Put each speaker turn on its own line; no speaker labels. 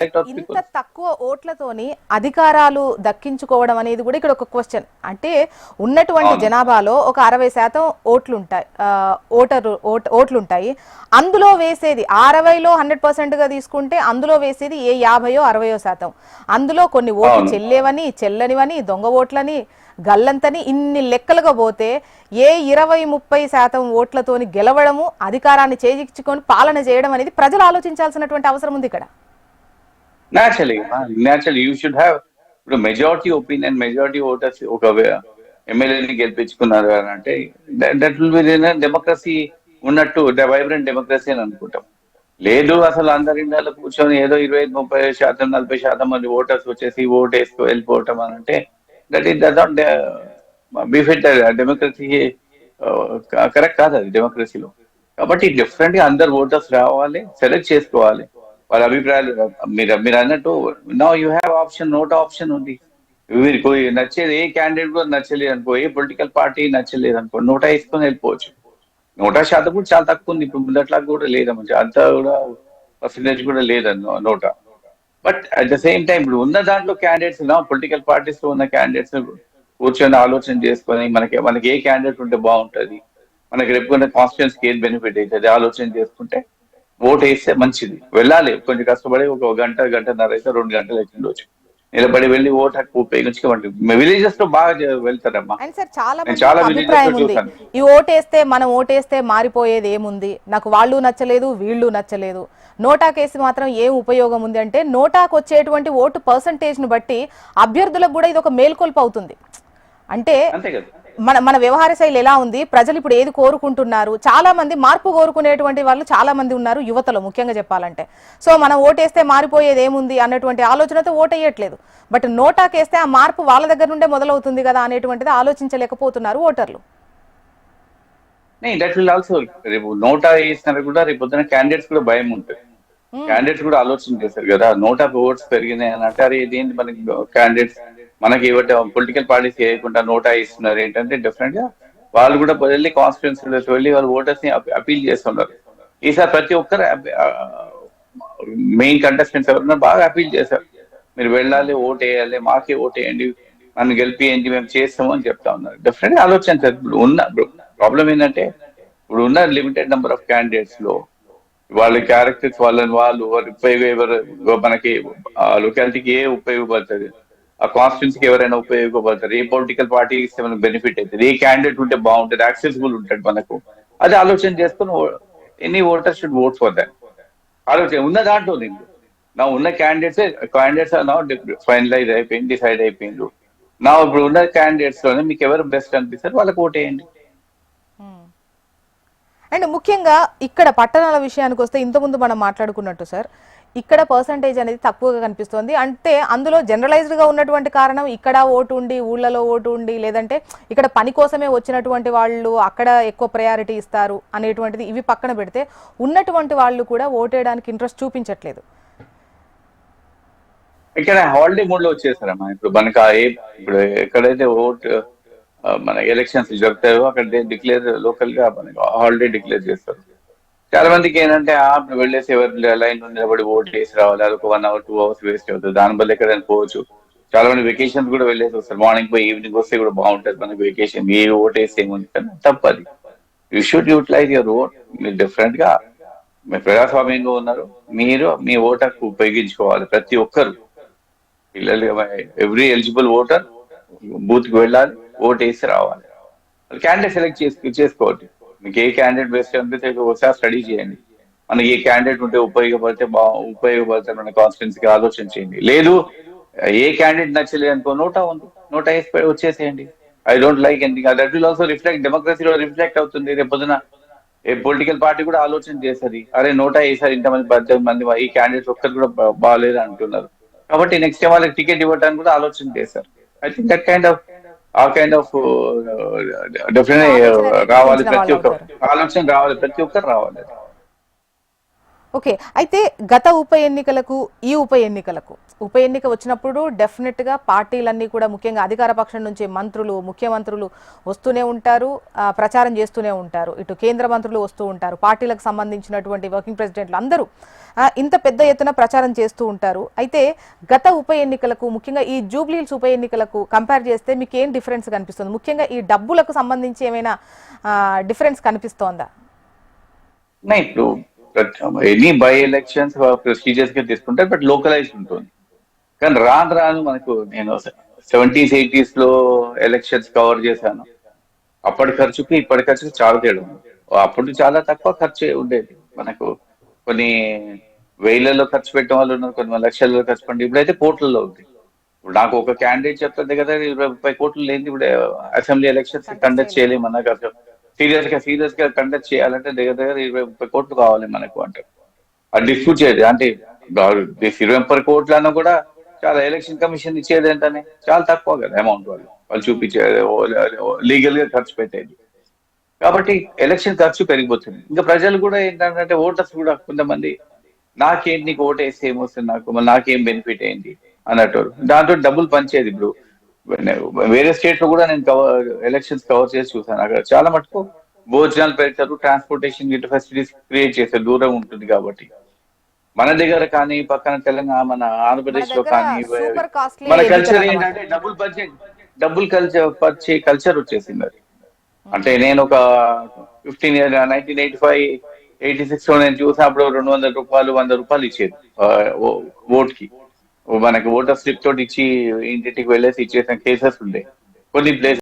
ఇంత తక్కువ ఓట్లతోని అధికారాలు దక్కించుకోవడం అనేది కూడా ఇక్కడ ఒక క్వశ్చన్. అంటే ఉన్నటువంటి జనాభాలో ఒక 60% ఓట్లుంటాయి, ఓట్లుంటాయి. అందులో వేసేది 60లో 100% గా తీసుకుంటే అందులో వేసేది ఏ 50 60%. అందులో కొన్ని ఓట్లు చెల్లేవని, చెల్లనివని, దొంగ ఓట్లని, గల్లంతని ఇన్ని లెక్కలుగా పోతే ఏ 20-30% ఓట్లతోని గెలవడము, అధికారాన్ని చేజిక్చుకొని పాలన చేయడం అనేది ప్రజలు ఆలోచించాల్సినటువంటి అవసరం ఉంది ఇక్కడ.
naturally you should have majority opinion, majority voters ఒక ఎమ్మెల్యేని గెలిపించుకున్నారు అని అంటే దట్ విల్ బి డెమోక్రసీ ఉన్నట్టు, వైబ్రెంట్ డెమోక్రసీ అని అనుకుంటాం. లేదు అసలు అందరి ఇండియాలో కూర్చొని ఏదో 25-30% 40% మంది ఓటర్స్ వచ్చేసి ఓట్ వేసుకో వెళ్ళిపోవటం అని అంటే that is not befit democracy. Correct కాదు అది డెమోక్రసీలో. కాబట్టి డిఫరెంట్ గా అందరు ఓటర్స్ రావాలి, సెలెక్ట్ చేసుకోవాలి వాళ్ళ అభిప్రాయాలు. మీరు అన్నట్టు no you have option, note option ఉంది. మీరు నచ్చేది ఏ క్యాండిడేట్ కూడా నచ్చలేదు అనుకో, ఏ పొలిటికల్ పార్టీ నచ్చలేదు అనుకో, నోటా వేసుకొని వెళ్ళిపోవచ్చు. 100% కూడా చాలా తక్కువ ఉంది. ఇప్పుడు ముందట్లా కూడా లేదన్నమాట, అంత కూడా పర్సంటేజ్ కూడా లేదన్న NOTA. But at the same time ఇప్పుడు ఉన్న దాంట్లో క్యాండిడేట్స్ పొలిటికల్ పార్టీస్ లో ఉన్న క్యాండిడేట్స్ కూర్చొని ఆలోచన చేసుకొని మనకి ఏ క్యాండిడేట్ ఉంటే బాగుంటుంది, మనకి రేపు కాన్స్టిట్యున్సీకి ఏది బెనిఫిట్ అవుతుంది ఆలోచన చేసుకుంటే ఓట్ వేస్తే మంచిది. వెళ్ళాలి కొంచెం కష్టపడి, ఒక గంటన్నర అయితే 2 గంటలు అవుతుండొచ్చు, నిలబడి వెళ్ళి ఓటు హక్కు ఉపయోగించుకోమండి. విలేజెస్ లో బాగా వెళ్తారమ్మా.
చాలా అభిప్రాయం ఉంది, ఈ ఓటేస్తే మనం ఓటేస్తే మారిపోయేది ఏముంది, నాకు వాళ్ళు నచ్చలేదు వీళ్ళు నచ్చలేదు, నోటా కేసు మాత్రం ఏం ఉపయోగం ఉంది అంటే నోటాకు వచ్చేటువంటి ఓటు పర్సంటేజ్ ను బట్టి అభ్యర్థులకు కూడా ఇది ఒక మేల్కొల్పు అవుతుంది. అంటే మన వ్యవహార శైలి ఎలా ఉంది, ప్రజలు ఇప్పుడు ఏది కోరుకుంటున్నారు, చాలా మంది మార్పు కోరుకునేటువంటి వాళ్ళు చాలా మంది ఉన్నారు యువతలో ముఖ్యంగా చెప్పాలంటే. సో మనం ఓటేస్తే మారిపోయేది ఏముంది అన్నటువంటి ఆలోచనతో ఓటేయట్లేదు. బట్ నోటాకేస్తే ఆ మార్పు వాళ్ళ దగ్గర నుండే మొదలవుతుంది కదా అనేటువంటిది ఆలోచించలేకపోతున్నారు ఓటర్లు.
దట్ విల్ ఆల్సో రేపు నోటా వేసినా కూడా రేపు పొద్దున క్యాండిడేట్స్ కూడా భయం ఉంటుంది. క్యాండిడేట్స్ కూడా ఆలోచన చేశారు కదా, నోటా ఓట్స్ పెరిగినాయి అని అంటే అరే ఇదేంటి మనకి క్యాండిడేట్స్ మనకి ఏమంటే పొలిటికల్ పార్టీస్ వేయకుండా నోటా ఇస్తున్నారు ఏంటంటే డెఫినెట్ గా వాళ్ళు కూడా వెళ్ళి కాన్స్టిట్యున్సీలోకి వెళ్ళి వాళ్ళు ఓటర్స్ ని అపీల్ చేస్తున్నారు. ఈసారి ప్రతి ఒక్కరు మెయిన్ కంటెస్టెంట్స్ ఎవరన్నా బాగా అపీల్ చేశారు, మీరు వెళ్ళాలి ఓట్ వేయాలి, మాకే ఓట్ వేయండి, నన్ను గెలిపియండి, మేము చేస్తాము అని చెప్తా ఉన్నారు. డెఫినెట్ గా ఆలోచించారు. ఇప్పుడు ఉన్న ప్రాబ్లం ఏంటంటే ఇప్పుడు ఉన్న లిమిటెడ్ నెంబర్ ఆఫ్ క్యాండిడేట్స్ లో వాళ్ళ క్యారెక్టర్స్ వాళ్ళు మనకి లొకాలిటీకి ఏ ఉపయోగపడుతుంది, ఆ కాన్స్టిట్యున్సీకి ఎవరైనా ఉపయోగపడతారు, ఏ పొలిటికల్ పార్టీ ఇస్తే మనకు బెనిఫిట్ అవుతుంది, ఏ క్యాండిడేట్ ఉంటే బాగుంటుంది, యాక్సెసిబుల్ ఉంటాడు మనకు, అది ఆలోచన చేసుకుని any voter should vote for that. ఆలోచన ఉన్న దాంట్లో నా ఉన్న క్యాండిడేట్స్ నా ఫైనలైజ్ అయిపోయింది, డిసైడ్ అయిపోయింది. నా ఇప్పుడు ఉన్న క్యాండిడేట్స్ లోనే మీకు ఎవరు బెస్ట్ అనిపిస్తారు వాళ్ళకి ఓట్ వేయండి.
అండ్ ముఖ్యంగా ఇక్కడ పట్టణాల విషయానికి వస్తే ఇంతకుముందు మనం మాట్లాడుకున్నట్టు సార్, ఇక్కడ పర్సంటేజ్ అనేది తక్కువగా కనిపిస్తుంది. అంటే అందులో జనరలైజ్డ్ గా ఉన్నటువంటి కారణం ఇక్కడ ఓటు ఉండి ఊళ్ళలో ఓటు ఉండి, లేదంటే ఇక్కడ పని కోసమే వచ్చినటువంటి వాళ్ళు అక్కడ ఎక్కువ ప్రయారిటీ ఇస్తారు అనేటువంటిది ఇవి పక్కన పెడితే ఉన్నటువంటి వాళ్ళు కూడా ఓటేయడానికి ఇంట్రెస్ట్ చూపించట్లేదు.
ఇక్కడ హాలిడే మూడ్ లో వచ్చేసారమ్మా. ఇప్పుడు మనకు ఇప్పుడు ఎక్కడైతే ఓట్ మన ఎలక్షన్స్ జరుగుతాయో అక్కడ డిక్లేర్ లోకల్ గా మనకి హాలిడే డిక్లేర్ చేస్తారు. చాలా మందికి ఏంటంటే వెళ్ళేసి ఎవరి లైన్ నిలబడి ఓట్ వేసి రావాలి, అది ఒక 1 hour 2 hours వేస్ట్ అవుతుంది. దాని వల్ల ఎక్కడైనా పోవచ్చు. చాలా మంది వెకేషన్ కూడా వెళ్ళేసి వస్తారు, మార్నింగ్ పోయి ఈవినింగ్ వస్తే కూడా బాగుంటుంది మనకి వెకేషన్. ఏ ఓట్ వేస్తే ఏముంది కానీ తప్పది. You should utilise your vote. మీరు డిఫరెంట్ గా మీరు ప్రజాస్వామ్యంగా ఉన్నారు, మీరు మీ ఓటర్కు ఉపయోగించుకోవాలి. ప్రతి ఒక్కరు పిల్లలు ఎవ్రీ ఎలిజిబుల్ ఓటర్ బూత్ కి వెళ్ళాలి, ఓట్ వేసి రావాలి. క్యాండిడేట్ సెలెక్ట్ చేసుకోవాలి. మీకు ఏ క్యాండిడేట్ బెస్ట్ అనిపిస్తే ఒకసారి స్టడీ చేయండి, మనకి ఏ క్యాండిడేట్ ఉంటే ఉపయోగపడతారు మన కాన్స్టిట్యున్సీకి ఆలోచన చేయండి. లేదు ఏ క్యాండిడేట్ నచ్చలేదు అనుకో, నోటా ఉంది, నోటా వేసి వచ్చేసేయండి. I don't like anything. That will also reflect, డెమోక్రసీలో రిఫ్లెక్ట్ అవుతుంది. రేపు పొద్దున ఏ పొలిటికల్ పార్టీ కూడా ఆలోచన చేస్తుంది, అరే నోటా వేసారు ఇంతమంది 18 మంది, ఈ క్యాండిడేట్స్ ఒక్కరు కూడా బాగాలేదు అంటున్నారు, కాబట్టి నెక్స్ట్ టైం వాళ్ళకి టికెట్ ఇవ్వడానికి కూడా ఆలోచన చేశారు. I think that kind of definite రావాలి, ప్రతి ఒక్కరు ఆలోచన రావాలి, ప్రతి ఒక్కరు రావాలి.
ఓకే. అయితే గత ఉప ఎన్నికలకు, ఈ ఉప ఎన్నిక వచ్చినప్పుడు డెఫినెట్‌గా పార్టీలన్నీ కూడా ముఖ్యంగా అధికార పక్షం నుంచి మంత్రులు, ముఖ్యమంత్రులు వస్తూనే ఉంటారు. ప్రచారం చేస్తూనే ఉంటారు. ఇటు కేంద్ర మంత్రులు వస్తూ ఉంటారు. పార్టీలకు సంబంధించినటువంటి వర్కింగ్ ప్రెసిడెంట్లు అందరూ ఇంత పెద్ద ఎత్తున ప్రచారం చేస్తూ ఉంటారు. అయితే గత ఉప ఎన్నికలకు ముఖ్యంగా ఈ జూబ్లీహిల్స్ ఉప ఎన్నికలకు కంపేర్ చేస్తే మీకేం డిఫరెన్స్ కనిపిస్తుంది? ముఖ్యంగా ఈ డబ్బులకు సంబంధించి ఏమైనా డిఫరెన్స్ కనిపిస్తోందా?
ఇప్పుడు ఎనీ బై ఎలక్షన్స్ ప్రెస్టీజియస్ గా తీసుకుంటే బట్ లోకలైజ్ ఉంటుంది. కానీ రాను రాను మనకు నేను 70s 80s లో ఎలక్షన్స్ కవర్ చేశాను. అప్పటి ఖర్చుకి ఇప్పటి ఖర్చుకి చాలా తేడా ఉంది. అప్పుడు చాలా తక్కువ ఖర్చు ఉండేది మనకు. కొన్ని వేలలో ఖర్చు పెట్టిన వాళ్ళు ఉన్నారు, కొన్ని లక్షల్లో ఖర్చు పెట్టి ఇప్పుడైతే కోట్లలో ఉంది. ఇప్పుడు నాకు ఒక క్యాండిడేట్ చెప్తే కదా 20-30 కోట్లు లేని ఇప్పుడు అసెంబ్లీ ఎలక్షన్స్ కండక్ట్ చేయలేమన్నా కదా. సీరియస్ గా కండక్ట్ చేయాలంటే దగ్గర 20-30 కోట్లు కావాలి మనకు అంటే. అది డిస్ప్యూట్ చేయదు అంటే 20-30 కోట్లు అన్నా కూడా చాలా ఎలక్షన్ కమిషన్ ఇచ్చేది ఏంటనే చాలా తక్కువ కదా అమౌంట్ వాళ్ళు చూపించేది లీగల్ గా ఖర్చు పెట్టేది. కాబట్టి ఎలక్షన్ ఖర్చు పెరిగిపోతుంది. ఇంకా ప్రజలు కూడా ఏంటంటే ఓటర్స్ కూడా కొంతమంది నాకేంటి నీకు ఓటు వేస్తే ఏమొస్తుంది నాకు మళ్ళీ నాకేం బెనిఫిట్ ఏంటి అన్నట్టు దాంతో డబ్బులు పంచేది. ఇప్పుడు వేరే స్టేట్ లో కూడా నేను ఎలక్షన్స్ కవర్ చేసి చూసాను. అక్కడ చాలా మటుకు భోజనాలు పెడతారు, ట్రాన్స్పోర్టేషన్ గిట్ ఫెసిలిటీస్ క్రియేట్ చేస్తారు, దూరం ఉంటుంది కాబట్టి. మన దగ్గర కానీ పక్కన తెలంగాణ మన ఆంధ్రప్రదేశ్ లో కానీ మన కల్చర్ ఏంటంటే డబ్బులు కల్చర్ వచ్చేసింది అది. అంటే నేను ఒక 15 ఇయర్ 1985-86 లో నేను చూసినప్పుడు 200 రూపాయలు 100 రూపాయలు ఇచ్చేది ఓట్ కి. మనకి ఓటర్ స్లిప్ తోటి ఇచ్చి ఇంటికి వెళ్ళేసి ఇచ్చేసిన కేసెస్ ఉండే కొన్ని ప్లేసెస్.